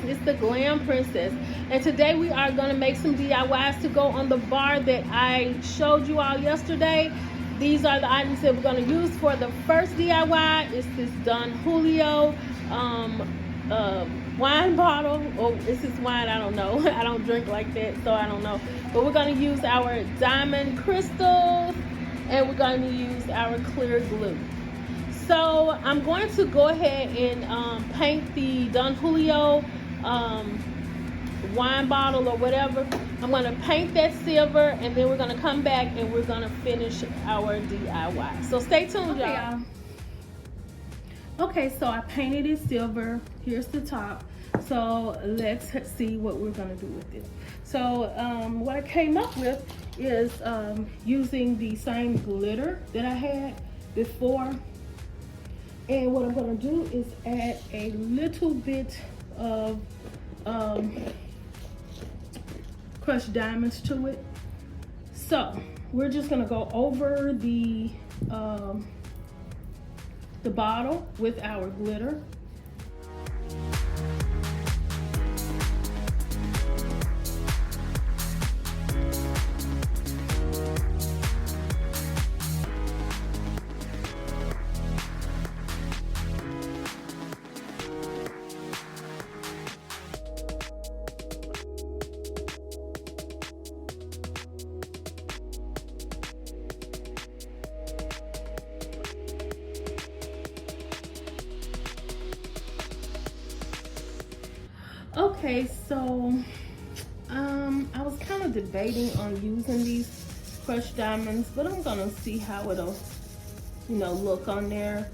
It's the Glam Princess, and today we are going to make some DIYs to go on the bar that I showed you all yesterday. These are the items that we're going to use for the first DIY. It's this Don Julio wine bottle, or is this wine? I don't know. I don't drink like that, so I don't know. But we're going to use our diamond crystals, and we're going to use our clear glue. So I'm going to go ahead and paint the Don Julio wine bottle or whatever. I'm going to paint that silver, and then we're going to come back and we're going to finish our DIY. So stay tuned, y'all. Okay, so I painted it silver. Here's the top. So let's see what we're going to do with it. So what I came up with is using the same glitter that I had before. And what I'm going to do is add a little bit of crushed diamonds to it. So we're just going to go over the bottle with our glitter. Okay, so I was kind of debating on using these crushed diamonds, but I'm gonna see how it'll, look on there.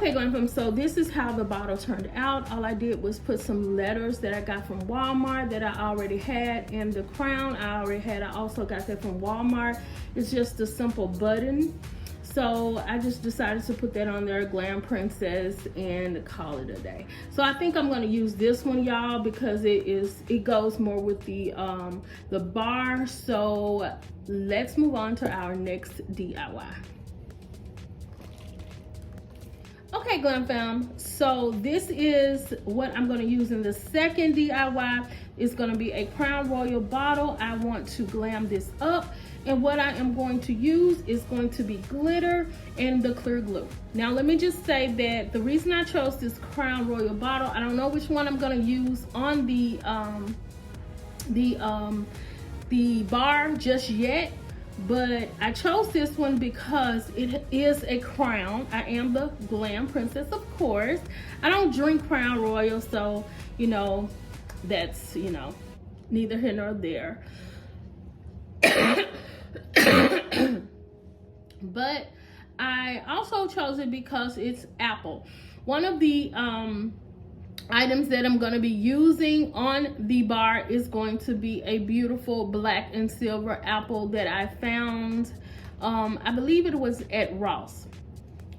Okay, going from, so this is how the bottle turned out. All I did was put some letters that I got from Walmart that I already had, and the crown I already had. I also got that from Walmart. It's just a simple button. So I just decided to put that on there, Glam Princess, and call it a day. So I think I'm going to use this one, y'all, because it goes more with the bar. So let's move on to our next DIY. Okay, Glam Fam, so this is what I'm going to use in the second DIY. It's going to be a Crown Royal bottle. I want to glam this up, and what I am going to use is going to be glitter and the clear glue. Now let me just say that the reason I chose this Crown Royal bottle, I don't know which one I'm going to use on the bar just yet, but I chose this one because it is a crown. I am the Glam Princess, of course. I don't drink Crown Royal, so you know, that's, you know, neither here nor there. But I also chose it because it's apple. One of the items that I'm going to be using on the bar is going to be a beautiful black and silver apple that I found. I believe it was at Ross.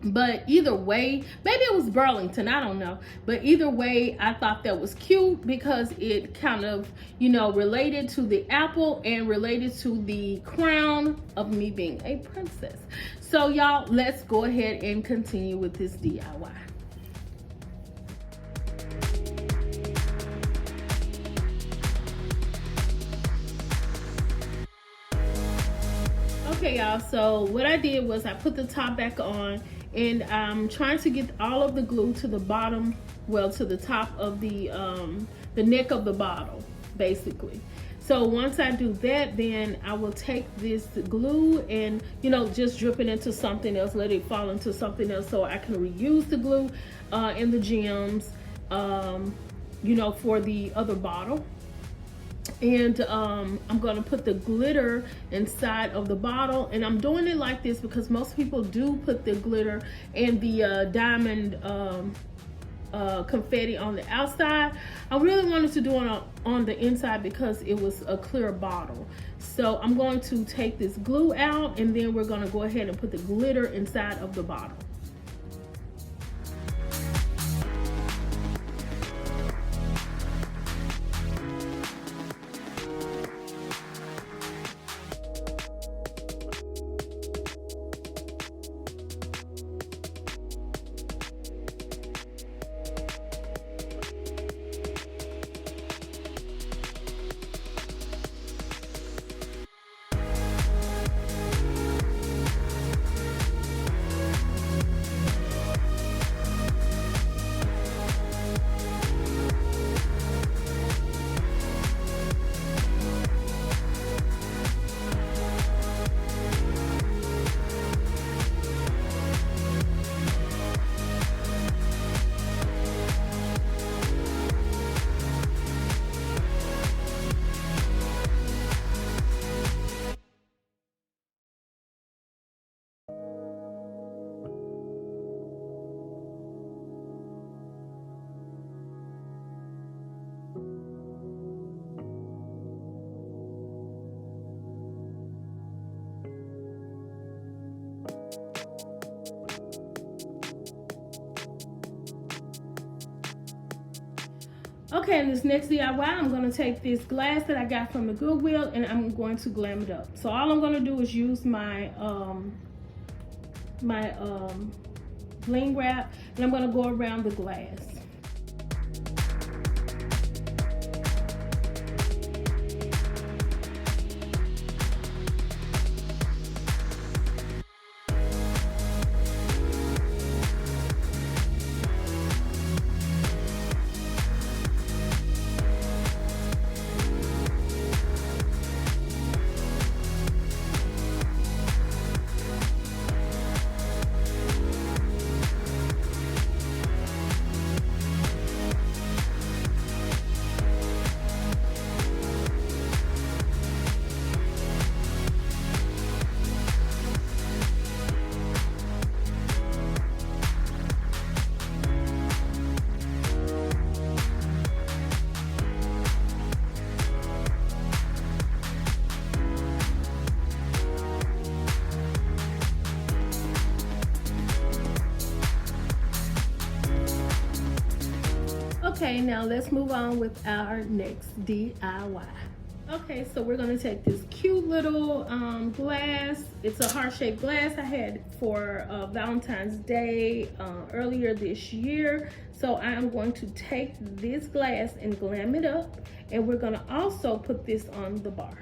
But either way, maybe it was Burlington, I don't know. But either way, I thought that was cute because it kind of, you know, related to the apple and related to the crown of me being a princess. So y'all, let's go ahead and continue with this DIY. Okay, y'all, so what I did was I put the top back on, and I'm trying to get all of the glue to the bottom, well, to the top of the neck of the bottle, basically. So once I do that, then I will take this glue and, you know, just drip it into something else, let it fall into something else so I can reuse the glue and the gems, you know, for the other bottle. And I'm going to put the glitter inside of the bottle, and I'm doing it like this because most people do put the glitter and the diamond confetti on the outside. I really wanted to do it on the inside because it was a clear bottle. So I'm going to take this glue out, and then we're going to go ahead and put the glitter inside of the bottle. Okay, and this next DIY, I'm going to take this glass that I got from the Goodwill, and I'm going to glam it up. So all I'm going to do is use my bling wrap, and I'm going to go around the glass. Okay, now let's move on with our next DIY. Okay, so we're gonna take this cute little glass. It's a heart-shaped glass I had for Valentine's Day earlier this year. So I am going to take this glass and glam it up, and we're gonna also put this on the bar.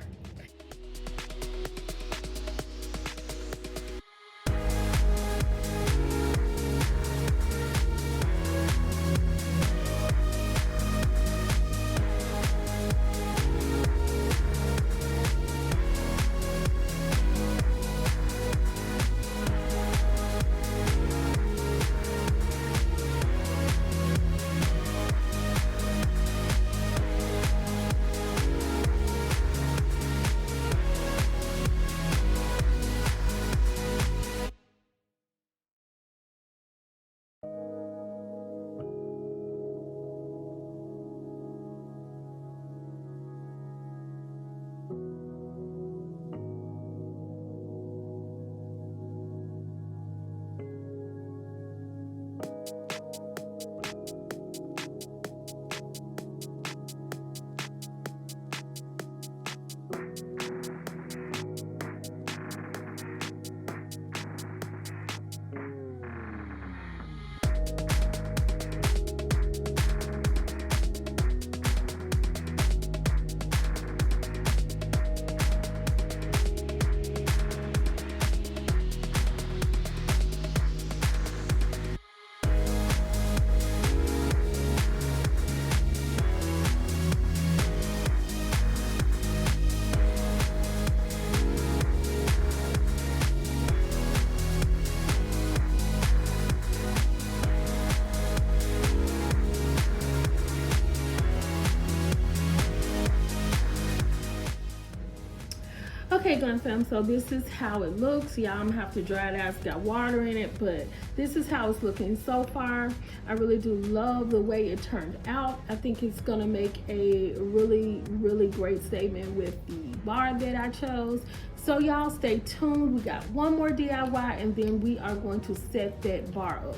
Okay, Glam Fam, so this is how it looks. Y'all, I'm gonna have to dry it out. It's got water in it, but this is how it's looking so far. I really do love the way it turned out. I think it's gonna make a really, really great statement with the bar that I chose. So y'all stay tuned. We got one more DIY, and then we are going to set that bar up.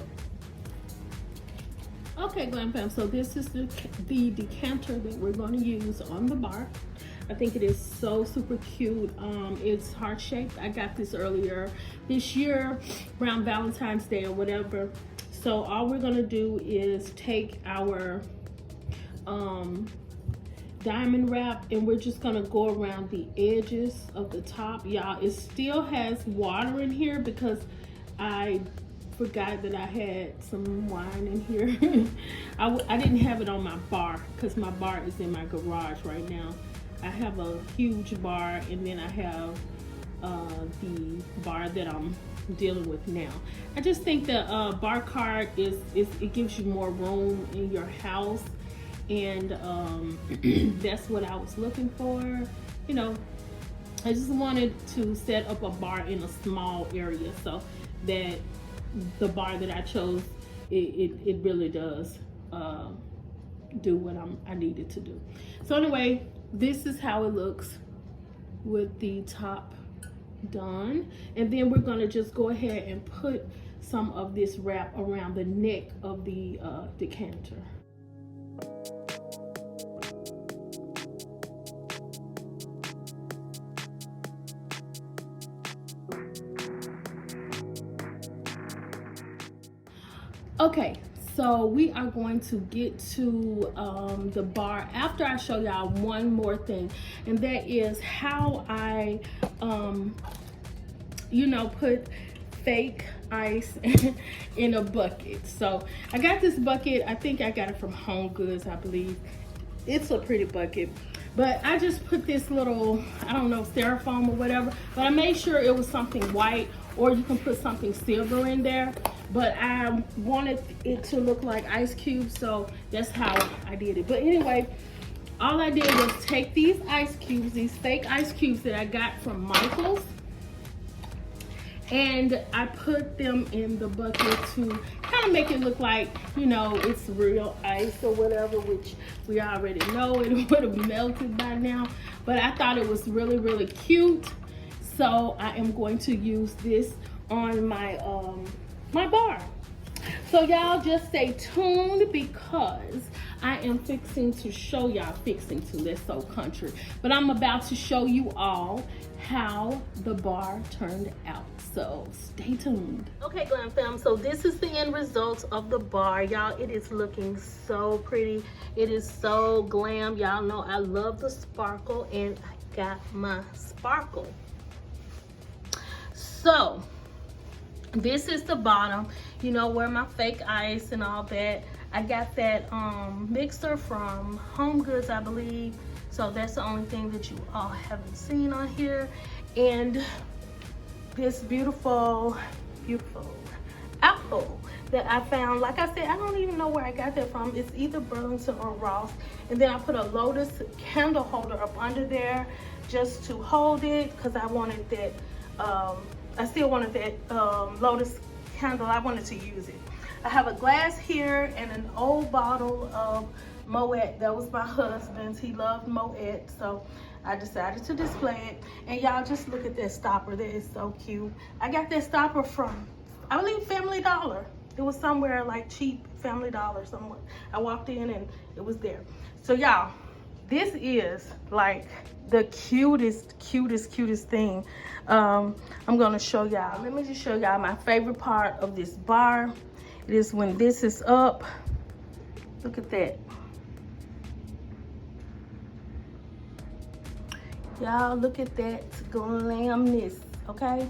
Okay, Glam Fam, so this is the decanter that we're going to use on the bar. I think it is so super cute. It's heart shaped. I got this earlier this year around Valentine's Day or whatever. So all we're gonna do is take our diamond wrap, and we're just gonna go around the edges of the top. Y'all, it still has water in here because I forgot that I had some wine in here. I didn't have it on my bar because my bar is in my garage right now. I have a huge bar, and then I have the bar that I'm dealing with now. I just think the bar cart it gives you more room in your house, and that's what I was looking for. You know, I just wanted to set up a bar in a small area, so that the bar that I chose, it really does do what I needed to do. So anyway, this is how it looks with the top done, and then we're going to just go ahead and put some of this wrap around the neck of the decanter. Okay, so we are going to get to the bar after I show y'all one more thing, and that is how I you know, put fake ice in a bucket. So I got this bucket. I think I got it from Home Goods, I believe. It's a pretty bucket, but I just put this little, I don't know, styrofoam or whatever, but I made sure it was something white, or you can put something silver in there, but I wanted it to look like ice cubes, so that's how I did it. But anyway, all I did was take these ice cubes, these fake ice cubes that I got from Michael's, and I put them in the bucket to kind of make it look like, you know, it's real ice or whatever, which we already know it would have melted by now. But I thought it was really, really cute. So I am going to use this on my my bar. So y'all just stay tuned because I am fixing to show y'all, that's so country. But I'm about to show you all how the bar turned out. So stay tuned. Okay, Glam Fam, so this is the end result of the bar. Y'all, it is looking so pretty. It is so glam. Y'all know I love the sparkle, and I got my sparkle. So this is the bottom, you know, where my fake ice and all that. I got that mixer from Home Goods, I believe. So that's the only thing that you all haven't seen on here. And this beautiful, beautiful apple that I found. Like I said, I don't even know where I got that from. It's either Burlington or Ross. And then I put a lotus candle holder up under there just to hold it, because I wanted that, I still wanted that lotus candle. I wanted to use it. I have a glass here and an old bottle of Moet. That was my husband's. He loved Moet, so I decided to display it. And y'all just look at that stopper. That is so cute. I got that stopper from, I believe, Family Dollar. It was somewhere like cheap, Family Dollar somewhere. I walked in and it was there. So y'all, this is like the cutest thing. I'm gonna show y'all. Let me just show y'all my favorite part of this bar. It is when this is up. Look at that. Y'all, look at that glamness, okay?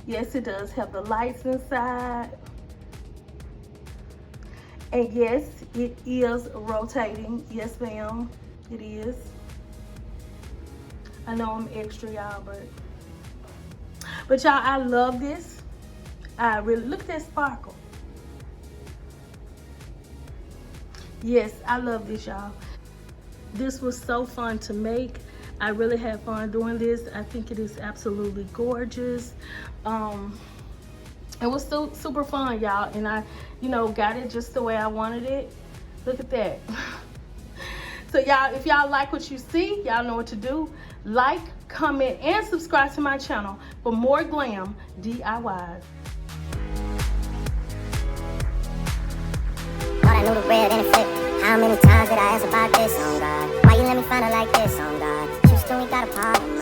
Yes, it does have the lights inside. And yes, it is rotating. Yes, ma'am, it is. I know I'm extra, y'all, but y'all, I love this. I really, look at that sparkle. Yes, I love this, y'all. This was so fun to make. I really had fun doing this. I think it is absolutely gorgeous. It was so super fun, y'all, and I, you know, got it just the way I wanted it. Look at that. So y'all, if y'all like what you see, y'all know what to do. Like, comment, and subscribe to my channel for more glam DIYs. Thought I knew the red and it flipped. How many times did I ask about this, oh God? Why you let me find her like this, oh God? You still ain't got a problem,